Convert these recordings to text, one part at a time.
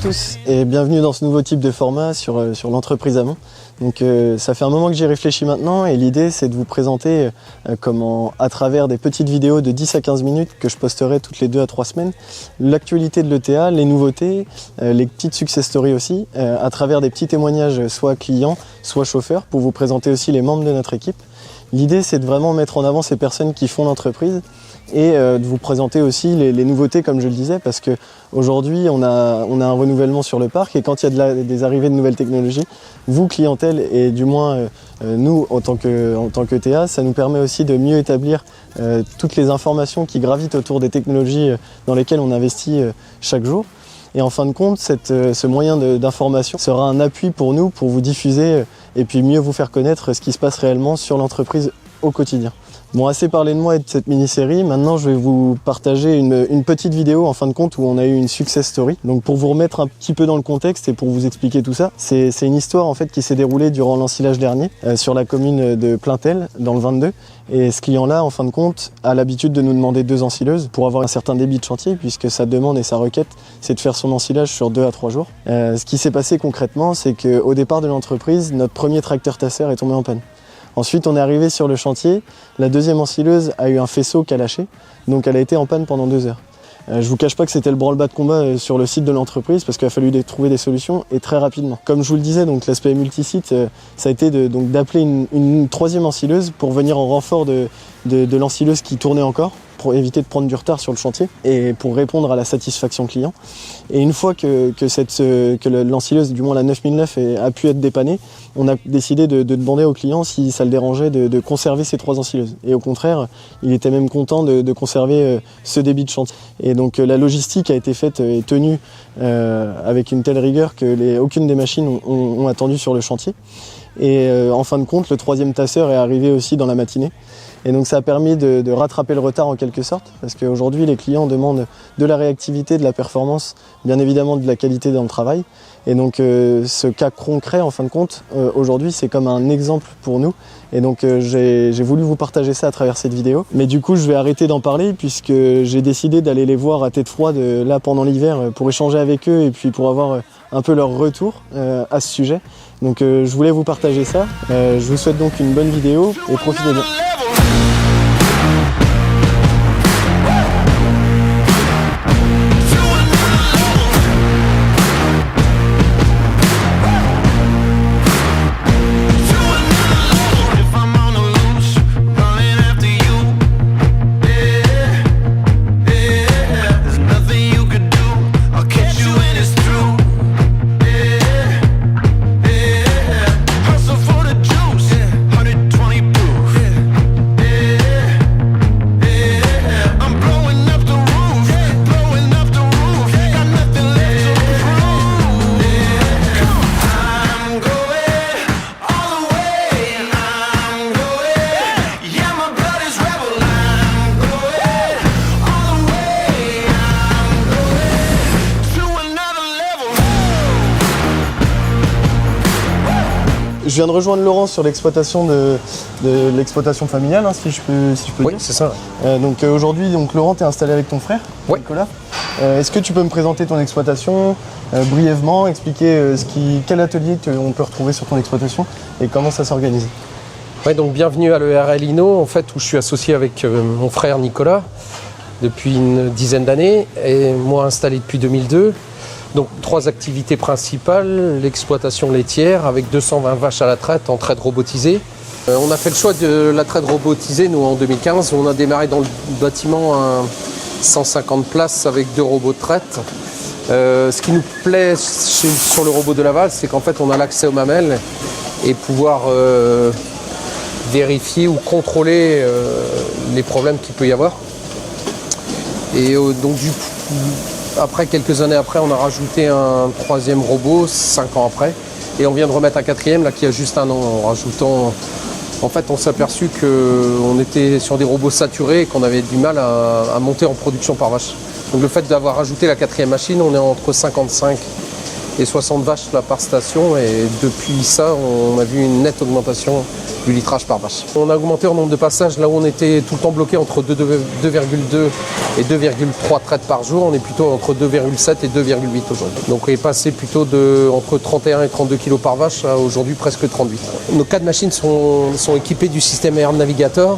tous et bienvenue dans ce nouveau type de format sur l'entreprise Amont. Donc ça fait un moment que j'y réfléchis maintenant et l'idée c'est de vous présenter comment, à travers des petites vidéos de 10 à 15 minutes que je posterai toutes les 2 à 3 semaines, l'actualité de l'ETA, les nouveautés, les petites success stories aussi, à travers des petits témoignages soit clients, soit chauffeurs, pour vous présenter aussi les membres de notre équipe. L'idée c'est de vraiment mettre en avant ces personnes qui font l'entreprise et de vous présenter aussi les nouveautés comme je le disais, parce qu'aujourd'hui on a un renouvellement sur le parc et quand il y a des arrivées de nouvelles technologies, vous clientèle et du moins nous en tant qu'ETA, ça nous permet aussi de mieux établir toutes les informations qui gravitent autour des technologies dans lesquelles on investit chaque jour. Et en fin de compte, ce moyen d'information sera un appui pour nous, pour vous diffuser et puis mieux vous faire connaître ce qui se passe réellement sur l'entreprise au quotidien. Bon, assez parlé de moi et de cette mini-série, maintenant je vais vous partager une petite vidéo en fin de compte où on a eu une success story. Donc pour vous remettre un petit peu dans le contexte et pour vous expliquer tout ça, c'est une histoire en fait qui s'est déroulée durant l'ensilage dernier sur la commune de Plaintel dans le 22. Et ce client-là, en fin de compte, a l'habitude de nous demander 2 ensileuses pour avoir un certain débit de chantier, puisque sa demande et sa requête, c'est de faire son ensilage sur 2 à 3 jours. Ce qui s'est passé concrètement, c'est qu'au départ de l'entreprise, notre premier tracteur tasser est tombé en panne. Ensuite, on est arrivé sur le chantier, la deuxième ensileuse a eu un faisceau qui a lâché, donc elle a été en panne pendant 2 heures. Je vous cache pas que c'était le branle-bas de combat sur le site de l'entreprise parce qu'il a fallu trouver des solutions et très rapidement. Comme je vous le disais, donc l'aspect multisite, ça a été d'appeler une troisième ensileuse pour venir en renfort de l'ensileuse qui tournait encore, pour éviter de prendre du retard sur le chantier et pour répondre à la satisfaction client. Et une fois que l'ensileuse, du moins la 9009, a pu être dépannée, on a décidé de demander au client si ça le dérangeait de conserver ces 3 ensileuses. Et au contraire, il était même content de conserver ce débit de chantier. Et donc la logistique a été faite et tenue avec une telle rigueur que aucune des machines ont attendu sur le chantier. Et en fin de compte, le 3e tasseur est arrivé aussi dans la matinée. Et donc ça a permis de rattraper le retard en quelque sorte, parce qu'aujourd'hui les clients demandent de la réactivité, de la performance, bien évidemment de la qualité dans le travail. Et donc ce cas concret en fin de compte, aujourd'hui c'est comme un exemple pour nous. Et donc j'ai voulu vous partager ça à travers cette vidéo. Mais du coup je vais arrêter d'en parler puisque j'ai décidé d'aller les voir à tête froide là pendant l'hiver pour échanger avec eux et puis pour avoir un peu leur retour à ce sujet. Donc je voulais vous partager ça. Je vous souhaite donc une bonne vidéo et profitez bien. Je viens de rejoindre Laurent sur l'exploitation de l'exploitation familiale, hein, si je peux oui, dire. c'est ça. Donc aujourd'hui, Laurent, tu es installé avec ton frère, Nicolas. Est-ce que tu peux me présenter ton exploitation brièvement, expliquer quel atelier on peut retrouver sur ton exploitation et comment ça s'organise? Ouais, donc bienvenue à l'ERL Inno, en fait, où je suis associé avec mon frère Nicolas depuis une dizaine d'années et moi installé depuis 2002. Donc 3 activités principales, l'exploitation laitière avec 220 vaches à la traite en traite robotisée. On a fait le choix de la traite robotisée, nous en 2015. On a démarré dans le bâtiment à 150 places avec 2 robots de traite. Ce qui nous plaît sur le robot de lavage, c'est qu'en fait on a l'accès aux mamelles et pouvoir vérifier ou contrôler les problèmes qu'il peut y avoir. Et donc du coup, après, quelques années après, on a rajouté un 3e robot, 5 ans après. Et on vient de remettre un 4e, là, qui a juste 1 an, en rajoutant... En fait, on s'est aperçu qu'on était sur des robots saturés et qu'on avait du mal à monter en production par vache. Donc le fait d'avoir rajouté la 4e machine, on est entre 55 et 60 vaches là, par station. Et depuis ça, on a vu une nette augmentation du litrage par vache. On a augmenté en nombre de passages, là où on était tout le temps bloqué entre 2,2 et 2,3 traites par jour, on est plutôt entre 2,7 et 2,8 aujourd'hui. Donc on est passé plutôt entre 31 et 32 kg par vache à aujourd'hui presque 38. Nos 4 machines sont équipées du système Air Navigator,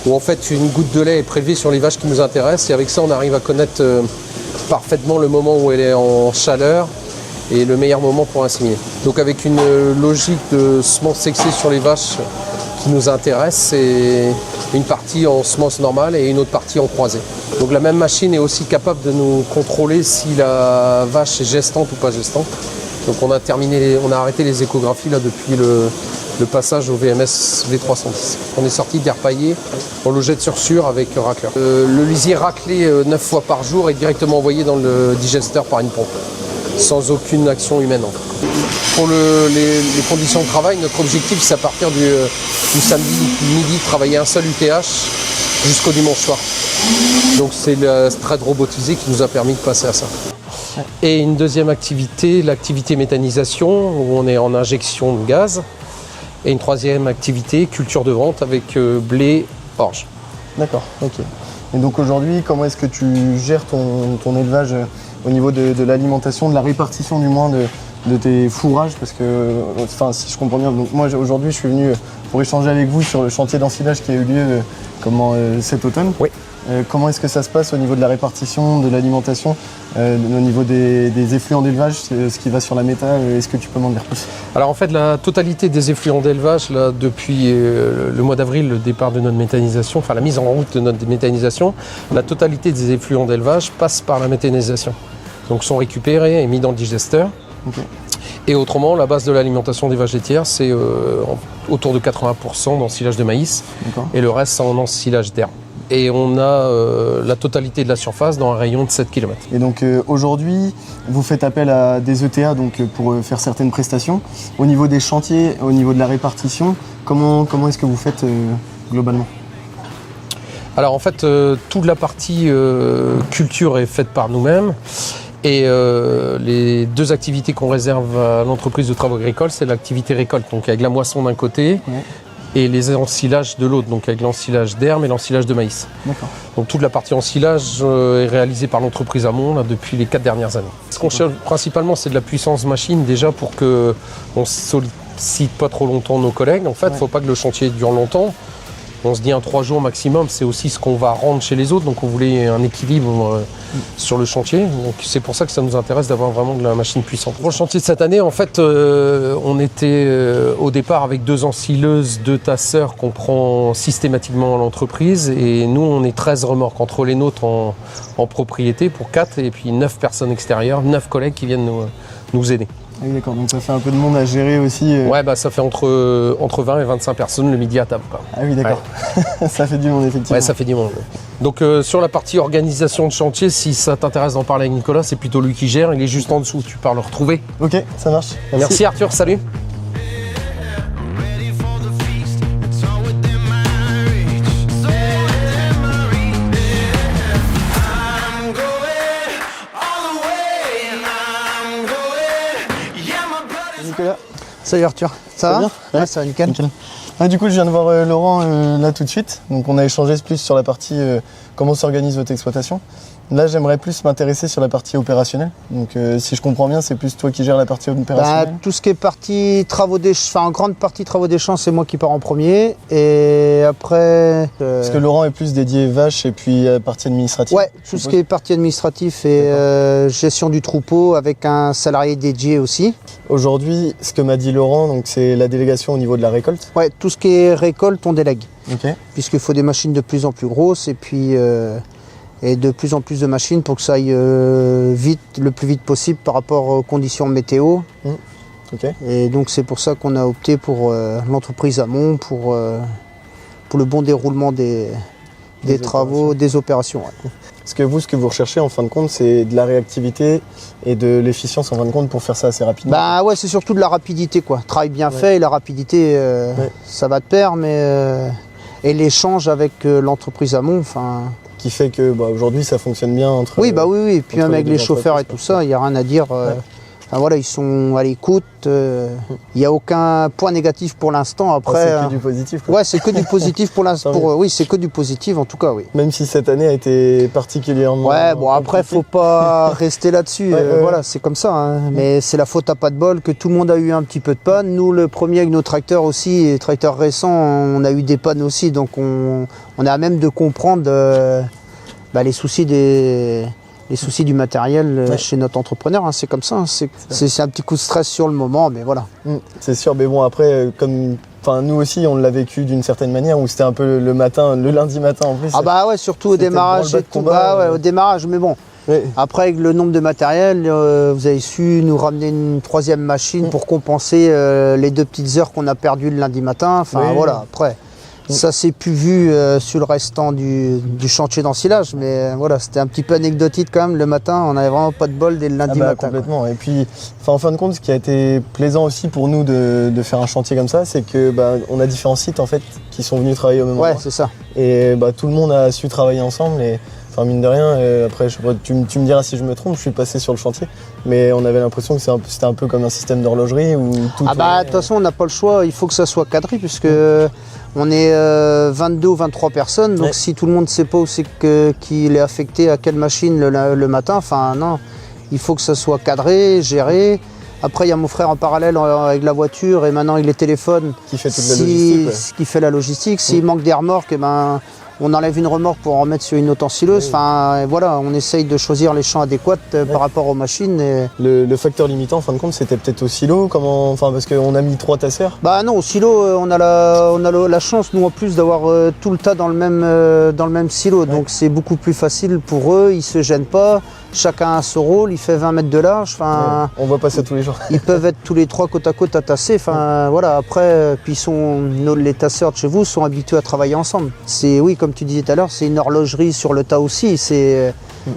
où en fait une goutte de lait est prélevée sur les vaches qui nous intéressent, et avec ça on arrive à connaître parfaitement le moment où elle est en chaleur et le meilleur moment pour inséminer. Donc avec une logique de semences sexées sur les vaches qui nous intéresse, c'est une partie en semences normales et une autre partie en croisée. Donc la même machine est aussi capable de nous contrôler si la vache est gestante ou pas gestante. Donc on a arrêté les échographies là depuis le passage au VMS V310. On est sorti d'air paillé, on le jette sur sûre avec racleur. Le lisier raclé 9 fois par jour est directement envoyé dans le digesteur par une pompe, sans aucune action humaine. Pour les conditions de travail, notre objectif c'est à partir du samedi midi travailler un seul UTH jusqu'au dimanche soir. Donc c'est la trade robotisée qui nous a permis de passer à ça. Et une deuxième activité, l'activité méthanisation, où on est en injection de gaz. Et une troisième activité, culture de vente avec blé, orge. D'accord, ok. Et donc aujourd'hui, comment est-ce que tu gères ton élevage au niveau de l'alimentation, de la répartition du moins de tes fourrages? Parce que, enfin, si je comprends bien, donc moi aujourd'hui je suis venu pour échanger avec vous sur le chantier d'ensilage qui a eu lieu cet automne. Oui. Comment est-ce que ça se passe au niveau de la répartition, de l'alimentation, au niveau des effluents d'élevage, ce qui va sur la méta? Est-ce que tu peux m'en dire plus? Alors en fait, la totalité des effluents d'élevage, là, depuis le mois d'avril, le départ de notre méthanisation, enfin la mise en route de notre méthanisation, la totalité des effluents d'élevage passe par la méthanisation. Donc sont récupérés et mis dans le digesteur. Okay. Et autrement, la base de l'alimentation des vaches laitières, c'est autour de 80% d'ensilage de maïs. Et le reste, c'est en ensilage d'herbe. Et on a la totalité de la surface dans un rayon de 7 km. Et donc aujourd'hui, vous faites appel à des ETA donc, pour faire certaines prestations. Au niveau des chantiers, au niveau de la répartition, comment est-ce que vous faites globalement? Alors en fait, toute la partie culture est faite par nous-mêmes. Et les deux activités qu'on réserve à l'entreprise de travaux agricoles, c'est l'activité récolte, donc avec la moisson d'un côté, et les ensilages de l'autre, donc avec l'ensilage d'herbe et l'ensilage de maïs. D'accord. Donc toute la partie ensilage est réalisée par l'entreprise Amont là, depuis les 4 dernières années. Ce qu'on cherche principalement, c'est de la puissance machine, déjà pour qu'on ne sollicite pas trop longtemps nos collègues. En fait, il ne faut pas que le chantier dure longtemps. On se dit 3 jours maximum, c'est aussi ce qu'on va rendre chez les autres, donc on voulait un équilibre sur le chantier. Donc c'est pour ça que ça nous intéresse d'avoir vraiment de la machine puissante. Pour le chantier de cette année, en fait, on était au départ avec 2 ensileuses, 2 tasseurs qu'on prend systématiquement à l'entreprise, et nous on est 13 remorques entre les nôtres en propriété pour 4, et puis 9 personnes extérieures, 9 collègues qui viennent nous aider. Ah oui, d'accord, donc ça fait un peu de monde à gérer aussi. Ouais, bah ça fait entre 20 et 25 personnes le midi à table, quoi. Ah oui, d'accord. Ouais. Ça fait du monde, effectivement. Ouais, ça fait du monde. Donc sur la partie organisation de chantier, si ça t'intéresse d'en parler avec Nicolas, c'est plutôt lui qui gère. Il est juste en dessous, tu pars le retrouver. Ok, ça marche. Merci Arthur, salut. Nicolas. Salut Arthur, ça va bien? Ouais, ça va nickel. Ah, du coup, je viens de voir Laurent là tout de suite. Donc, on a échangé plus sur la partie comment s'organise votre exploitation. Là, j'aimerais plus m'intéresser sur la partie opérationnelle. Donc, si je comprends bien, c'est plus toi qui gères la partie opérationnelle. Tout ce qui est partie travaux des champs, en grande partie travaux des champs, c'est moi qui pars en premier. Et après. Parce que Laurent est plus dédié vaches et puis partie administrative. Ouais, tout ce qui est partie administrative et gestion du troupeau avec un salarié dédié aussi. Aujourd'hui, ce que m'a dit Laurent, donc c'est la délégation au niveau de la récolte. Ouais, tout ce qui est récolte, on délègue. Ok. Puisqu'il faut des machines de plus en plus grosses et puis. Et de plus en plus de machines pour que ça aille vite, le plus vite possible par rapport aux conditions météo. Okay. Et donc c'est pour ça qu'on a opté pour l'entreprise Amont pour le bon déroulement des travaux, des opérations. Ouais. Parce que vous, ce que vous recherchez en fin de compte, c'est de la réactivité et de l'efficience en fin de compte pour faire ça assez rapidement. Bah ouais, c'est surtout de la rapidité quoi. Travail bien fait et la rapidité, ça va de pair, mais et l'échange avec l'entreprise Amont, enfin. Qui fait que aujourd'hui ça fonctionne bien entre. Oui, bah oui, et puis même avec les chauffeurs et tout ça, il n'y a rien à dire. Enfin, voilà, ils sont à l'écoute. Il n'y a aucun point négatif pour l'instant. Après, c'est que du positif, quoi. Ouais, c'est que du positif pour l'instant. Oui, c'est que du positif en tout cas, oui. Même si cette année a été particulièrement. Ouais, bon après, faut pas rester là-dessus. Voilà, c'est comme ça. Hein. Mais c'est la faute à pas de bol que tout le monde a eu un petit peu de panne. Nous, le premier avec nos tracteurs aussi, et tracteurs récents, on a eu des pannes aussi. Donc on a même de comprendre les soucis du matériel chez notre entrepreneur, hein, c'est comme ça. Hein, c'est un petit coup de stress sur le moment, mais voilà. C'est sûr, mais bon, après, nous aussi, on l'a vécu d'une certaine manière, où c'était un peu le lundi matin en plus. Ah bah ouais, surtout au démarrage et tout. Au démarrage, mais bon. Oui. Après, avec le nombre de matériel, vous avez su nous ramener une troisième machine pour compenser les 2 petites heures qu'on a perdues le lundi matin. Enfin voilà, après. Ça s'est plus vu sur le restant du chantier d'ensilage, mais voilà, c'était un petit peu anecdotique quand même. Le matin, on n'avait vraiment pas de bol dès le lundi matin. Complètement. Quoi. Et puis, en fin de compte, ce qui a été plaisant aussi pour nous de faire un chantier comme ça, c'est que on a différents sites en fait qui sont venus travailler au même endroit. Ouais, c'est ça. Et tout le monde a su travailler ensemble. Et enfin, mine de rien, après, tu me diras si je me trompe, je suis passé sur le chantier, mais on avait l'impression que c'était un peu comme un système d'horlogerie où tout. De toute façon, on n'a pas le choix. Il faut que ça soit cadré puisque. On est 22 ou 23 personnes, donc si tout le monde ne sait pas où c'est qu'il est affecté à quelle machine le matin, enfin non, il faut que ça soit cadré, géré. Après, il y a mon frère en parallèle avec la voiture et maintenant il les téléphone. Qui fait toute la logistique. Qui fait la logistique. S'il manque des remorques, on enlève une remorque pour en remettre sur une autre ensileuse. Enfin, voilà, on essaye de choisir les champs adéquats par rapport aux machines. Et... Le facteur limitant, en fin de compte, c'était peut-être au silo, parce qu'on a mis 3 tasseurs. Bah non, au silo, on a la chance, nous en plus, d'avoir tout le tas dans le même silo. Donc c'est beaucoup plus facile pour eux, ils se gênent pas. Chacun a son rôle, il fait 20 mètres de large. On voit pas ça tous les jours. Ils peuvent être tous les 3 côte à côte à tasser. Voilà, après, puis les tasseurs de chez vous sont habitués à travailler ensemble. Oui, comme tu disais tout à l'heure, c'est une horlogerie sur le tas aussi.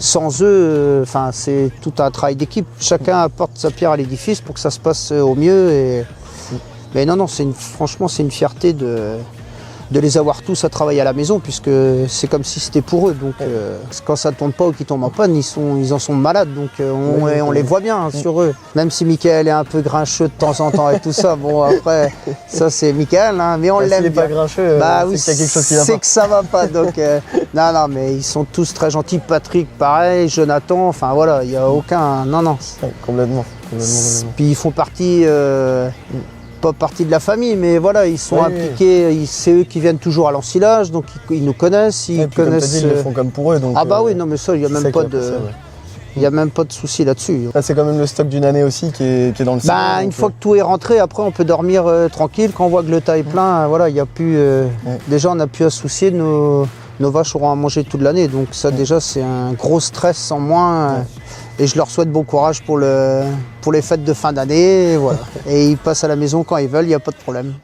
Sans eux, c'est tout un travail d'équipe. Chacun apporte sa pierre à l'édifice pour que ça se passe au mieux. Mais non, franchement, c'est une fierté de les avoir tous à travailler à la maison, puisque c'est comme si c'était pour eux. Donc quand ça ne tombe pas ou qu'ils tombent en panne, ils en sont malades. Donc on les voit bien sur eux. Même si Mickaël est un peu grincheux de temps en temps et tout ça, bon après, ça c'est Mickaël, hein, mais on l'aime bien. S'il n'est pas grincheux, oui, c'est qu'il y a quelque chose qui va pas. C'est que ça va pas. Donc non, mais ils sont tous très gentils. Patrick, pareil, Jonathan, enfin voilà, il n'y a aucun... Non. Complètement. Puis ils font partie... pas partie de la famille, mais voilà, ils sont impliqués, c'est eux qui viennent toujours à l'ensilage, donc ils nous connaissent, ils connaissent... Comme dit, ils le font comme pour eux. Donc, oui, non mais ça, il n'y a même pas de... Il n'y a même pas de souci là-dessus. C'est quand même le stock d'une année aussi qui est dans le silo. Une fois que tout est rentré, après on peut dormir tranquille. Quand on voit que le tas est plein, voilà, il y a plus. Déjà, on n'a plus à se soucier. Nos vaches auront à manger toute l'année. Donc ça, déjà, c'est un gros stress en moins. Et je leur souhaite bon courage pour les fêtes de fin d'année. Voilà. Et ils passent à la maison quand ils veulent, il n'y a pas de problème.